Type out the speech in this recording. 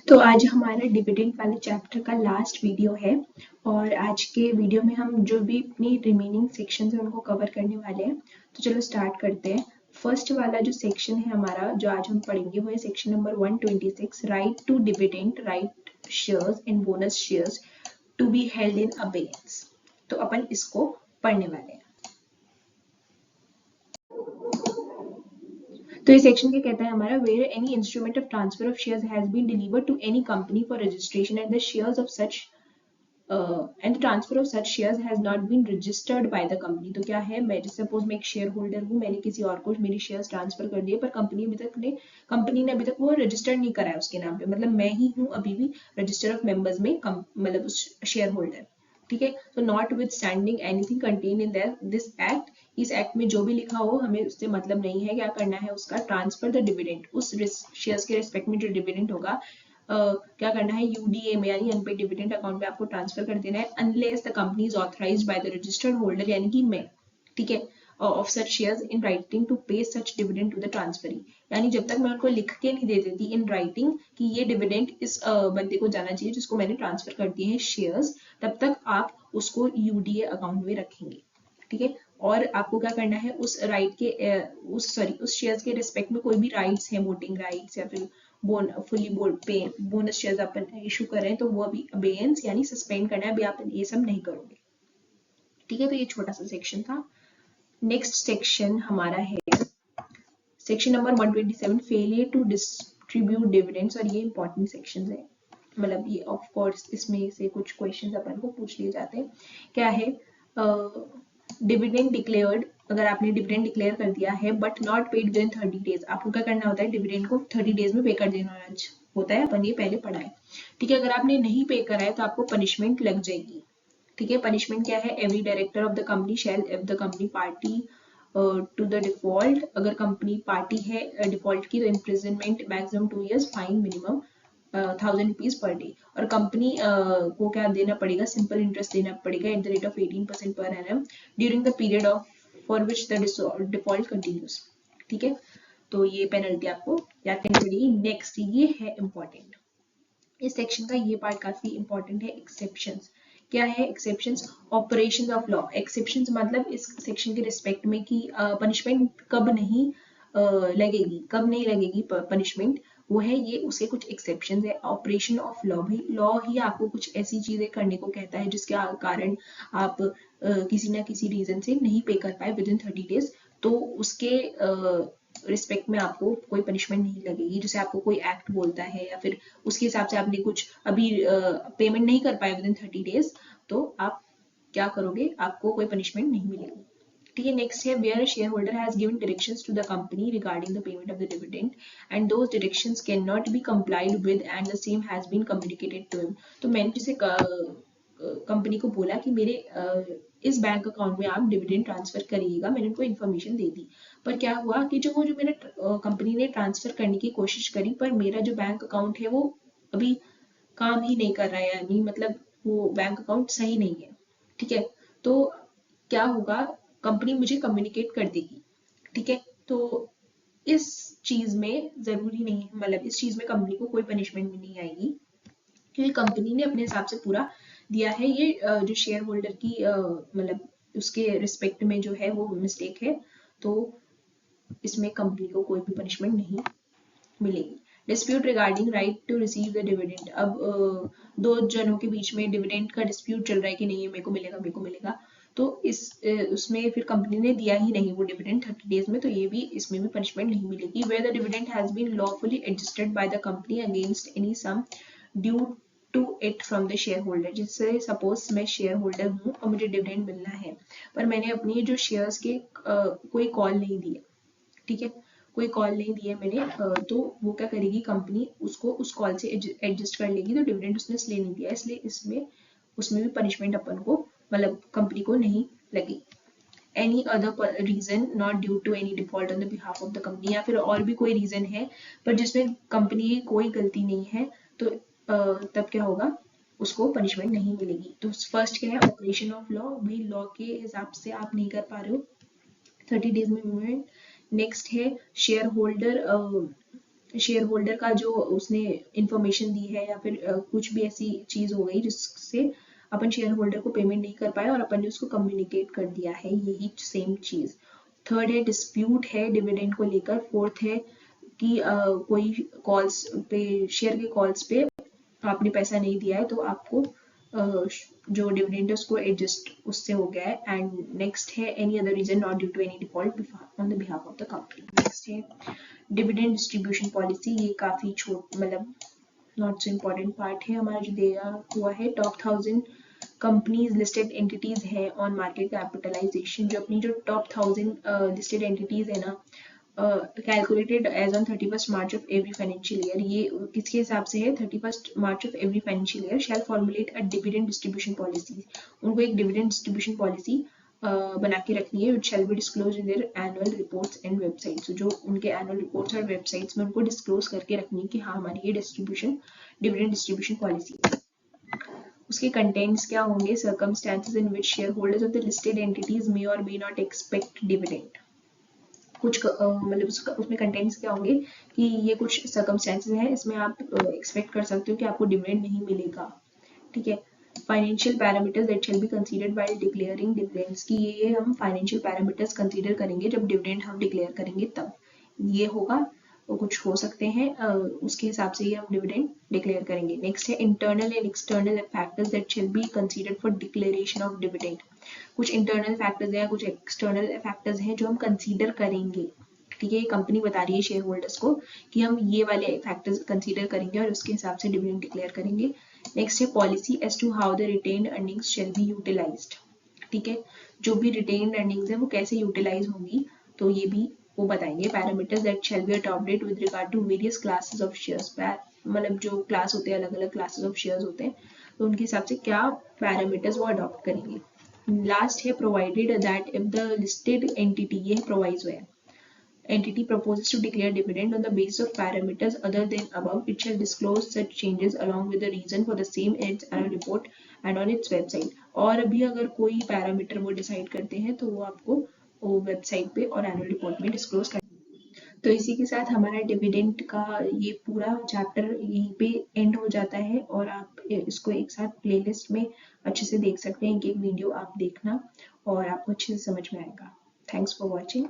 तो आज हमारा डिविडेंड वाले चैप्टर का लास्ट वीडियो है और आज के वीडियो में हम जो भी अपनी रिमेनिंग सेक्शन है उनको कवर करने वाले हैं। तो चलो स्टार्ट करते हैं। फर्स्ट वाला जो सेक्शन है हमारा जो आज हम पढ़ेंगे वो है section number 126, right to dividend, right shares and bonus shares to be held in abeyance. तो अपन इसको पढ़ने वाले हैं। तो ये सेक्शन क्या कहता है हमारा, where any instrument of transfer of shares has been delivered to any company for registration and the shares of such and the transfer of such shares has not been registered by the company. तो क्या है, मैं suppose मैं एक share holder हूँ, मैंने किसी और को मेरी शेयर्स ट्रांसफर कर दिए पर कंपनी ने अभी तक वो रजिस्टर नहीं कराया उसके नाम पे, मतलब मैं ही हूँ अभी भी रजिस्टर ऑफ मेंबर्स में मतलब उस शेयर होल्डर। ठीक है, तो not with standing anything contain in this act, इस एक्ट में जो भी लिखा हो हमें उससे मतलब नहीं है। क्या करना है, उसका ट्रांसफर द डिविडेंड, उस शेयर्स के रिस्पेक्ट में जो डिविडेंड होगा क्या करना है, यूडीए में यानी अनपेड डिविडेंड अकाउंट में आपको ट्रांसफर कर देना है, unless the company is authorised by the registered holder यानी कि मैं, ठीक है, of such shares in writing to pay such dividend to the transferee. यानी जब तक मैं उनको लिख के नहीं दे देती इन राइटिंग कि ये डिविडेंड इस बंदे को जाना चाहिए जिसको मैंने ट्रांसफर कर दिए हैं शेयर्स, तब तक आप उसको यूडीए अकाउंट में रखेंगे। ठीक है, और आपको क्या करना है, उस राइट के उस शेयर्स के रिस्पेक्ट में कोई भी राइट्स हैं, वोटिंग राइट्स या फिर बोनस शेयर्स अपन इशू कर रहे हैं तो वो अभी अबेयंस यानी सस्पेंड करना है, अभी आप ये सब नहीं करोगे। ठीक है, तो ये छोटा सा सेक्शन था। नेक्स्ट सेक्शन हमारा है section number 127, failure to distribute dividends, और ये इंपॉर्टेंट सेक्शन है, मतलब ये ऑफ कोर्स इसमें से कुछ क्वेश्चंस अपन को पूछ लिए जाते हैं। क्या है, डिविडेंड डिक्लेयर्ड, अगर आपने डिविडेंड डिक्लेयर कर दिया है but not paid with in 30 days, आपको क्या करना होता है, डिविडेंड को 30 डेज में पे कर देना होता है, अपन ये पहले पढ़ा है। ठीक है, अगर आपने नहीं पे करा है तो आपको पनिशमेंट लग जाएगी। ठीक है, पनिशमेंट क्या है, every director of the company shall if the company party to the default, अगर कंपनी पार्टी है डिफॉल्ट की तो imprisonment maximum 2 years, fine minimum 1000 rupees per day, और कंपनी को क्या देना पड़ेगा, सिंपल इंटरेस्ट देना पड़ेगा at the rate of 18% per annum during the period of for which the default continues. ठीक है, तो ये पेनल्टी आपको याद करनी पड़ेगी। नेक्स्ट ये है इंपॉर्टेंट, इस सेक्शन का ये पार्ट काफी इंपॉर्टेंट है, एक्सेप्शंस। क्या है exceptions, operation of law. Exceptions मतलब इस सेक्शन के रिस्पेक्ट में कि पनिशमेंट कब नहीं लगेगी पनिशमेंट, वो है ये, उसके कुछ एक्सेप्शंस है। ऑपरेशन ऑफ लॉ, भाई लॉ ही आपको कुछ ऐसी चीजें करने को कहता है जिसके कारण आप किसी ना किसी रीजन से नहीं पे कर पाए विद इन 30 डेज, तो उसके रिस्पेक्ट में आपको कोई पनिशमेंट नहीं लगेगी। जैसे आपको कोई एक्ट बोलता है या फिर उसके हिसाब से आपने कुछ अभी पेमेंट नहीं कर पाए विद इन 30 डेज, तो आप क्या करोगे, आपको कोई पनिशमेंट नहीं मिलेगी। ठीक है, नेक्स्ट है where share holder has given directions to the company regarding the payment of the dividend and those directions can not be complied with and the same has been communicated to him. तो मैंने जैसे company को बोला कि मेरे इस bank account में आप डिविडेंड ट्रांसफर करिएगा, मैंने उनको इन्फॉर्मेशन दे दी, पर क्या हुआ कि जो मेरे कंपनी ने ट्रांसफर करने की कोशिश करी पर मेरा जो बैंक अकाउंट है वो अभी काम ही नहीं कर रहा है, यानी मतलब वो बैंक अकाउंट सही नहीं है। ठीक है, तो क्या होगा, कंपनी मुझे कम्युनिकेट कर देगी। ठीक है, तो इस चीज में जरूरी नहीं, मतलब इस चीज में कंपनी को कोई पनिशमेंट भी नहीं आएगी क्योंकि कंपनी ने अपने हिसाब से पूरा दिया है। ये जो शेयर होल्डर की मतलब उसके रिस्पेक्ट में जो है वो मिस्टेक है, तो इसमें कंपनी को कोई भी पनिशमेंट नहीं मिलेगी। Dispute regarding right to receive the dividend, अब दो जनों के बीच में डिविडेंड का डिस्प्यूट चल रहा है कि नहीं मेरे को मिलेगा, तो उसमें फिर कंपनी ने दिया ही नहीं वो डिविडेंड 30 डेज में, तो ये भी इसमें भी पनिशमेंट नहीं मिलेगी। Where the dividend has been lawfully adjusted by the company against any sum due to it from the share holder. जैसे सपोज मैं शेयर होल्डर हूँ और मुझे डिविडेंड मिलना है पर मैंने अपनी जो शेयर्स के कोई कॉल नहीं दिया, ठीक है, कोई कॉल नहीं दिया मैंने, तो वो क्या करेगी, कंपनी उसको उस कॉल से एडजस्ट कर लेगी, तो डिविडेंड उसने इसलिए नहीं दिया, इसलिए इसमें उसमें भी पनिशमेंट अपन को मतलब कंपनी को नहीं लगी। Any other reason not due to any default on the behalf of the company, या फिर और भी कोई रीजन है पर जिसमें कंपनी की कोई गलती नहीं है, तो तब क्या होगा, उसको पनिशमेंट नहीं मिलेगी। तो फर्स्ट क्या है, ऑपरेशन ऑफ लॉ, भाई लॉ के हिसाब से आप नहीं कर पा रहे हो 30 डेज में पेमेंट। नेक्स्ट है शेयर होल्डर शेयर होल्डर का जो उसने इंफॉर्मेशन दी है या फिर कुछ भी ऐसी चीज हो गई जिससे अपन शेयर होल्डर को पेमेंट नहीं कर पाए और अपन ने उसको कम्युनिकेट कर दिया है, यही सेम चीज। थर्ड है डिस्प्यूट है डिविडेंड को लेकर। फोर्थ है कि कोई कॉल्स पे, शेयर के कॉल्स पे आपने पैसा नहीं दिया है तो आपको जो डिविडेंड है उसको एडजस्ट उससे हो गया है। एंड नेक्स्ट है any other reason not due to any default on the behalf of the company. Next है डिविडेंड डिस्ट्रीब्यूशन पॉलिसी, ये काफी छोट मतलब नॉट सो इम्पोर्टेंट पार्ट है हमारा जो दिया हुआ है। टॉप 1000 कंपनीज लिस्टेड एंटिटीज है ऑन मार्केट कैपिटलाइजेशन, जो अपनी जो टॉप 1000 लिस्टेड एंटिटीज है ना, calculated as on 31st March of every financial year, ये किसके हिसाब से है, 31st March of every financial year shall formulate a dividend distribution policy, उनको एक डिविडेंड डिस्ट्रीब्यूशन पॉलिसी बना के रखनी है, which shall be disclose in their annual reports and websites, जो उनके एनुअल रिपोर्ट्स और वेबसाइट्स में उनको डिस्क्लोज करके रखनी है कि हाँ हमारी ये डिविडेंड डिस्ट्रीब्यूशन पॉलिसी है। उसके कंटेंट्स क्या होंगे, circumstances in which share holders of the listed entities may और मे नॉट एक्सपेक्ट डिविडेंड, कुछ मतलब उसमें कंटेंट्स क्या होंगे कि ये कुछ सर्कमस्टेंसेस हैं, इसमें आप एक्सपेक्ट कर सकते हो कि आपको डिविडेंड नहीं मिलेगा, ठीक है। Financial parameters that shall be considered while declaring dividends, की ये हम फाइनेंशियल पैरामीटर्स कंसीडर करेंगे जब डिविडेंड हम डिक्लेयर करेंगे तब ये होगा, वो कुछ हो सकते हैं उसके हिसाब से ही हम डिविडेंड डिक्लेयर करेंगे। नेक्स्ट है internal and external factors that shall be considered for declaration of dividend, कुछ इंटरनल फैक्टर्स हैं कुछ एक्सटर्नल फैक्टर्स हैं जो हम कंसीडर करेंगे, ठीक है। ये कंपनी बता रही है शेयर होल्डर्स को कि हम ये वाले फैक्टर्स कंसीडर करेंगे और उसके हिसाब से डिविडेंड डिक्लेयर करेंगे। नेक्स्ट है policy as to how the retained earnings shall be utilised, ठीक है, जो भी रिटेन्ड अर्निंग्स है वो कैसे यूटिलाइज होंगी तो ये भी वो बताएंगे। Parameters that shall be adopted with regard to various classes of shares, मतलब जो क्लास होते हैं अलग अलग क्लासेस ऑफ शेयर्स होते हैं तो उनके हिसाब से क्या पैरामीटर्स वो अडॉप्ट करेंगे। लास्ट है provided that if the listed entity, ये प्रोवाइजो है, entity proposes to declare dividend on the basis of parameters other than above, it shall disclose such changes along with the reason for the same in its annual report and on its website। और भी अगर कोई parameter वो decide करते हैं तो वो आपको वो वेबसाइट पे और एनुअल रिपोर्ट में डिस्क्लोज कर। तो इसी के साथ हमारा डिविडेंड का ये पूरा चैप्टर यहीं पे एंड हो जाता है और आप इसको एक साथ प्लेलिस्ट में अच्छे से देख सकते हैं, एक एक वीडियो आप देखना और आपको अच्छे से समझ में आएगा। Thanks for watching.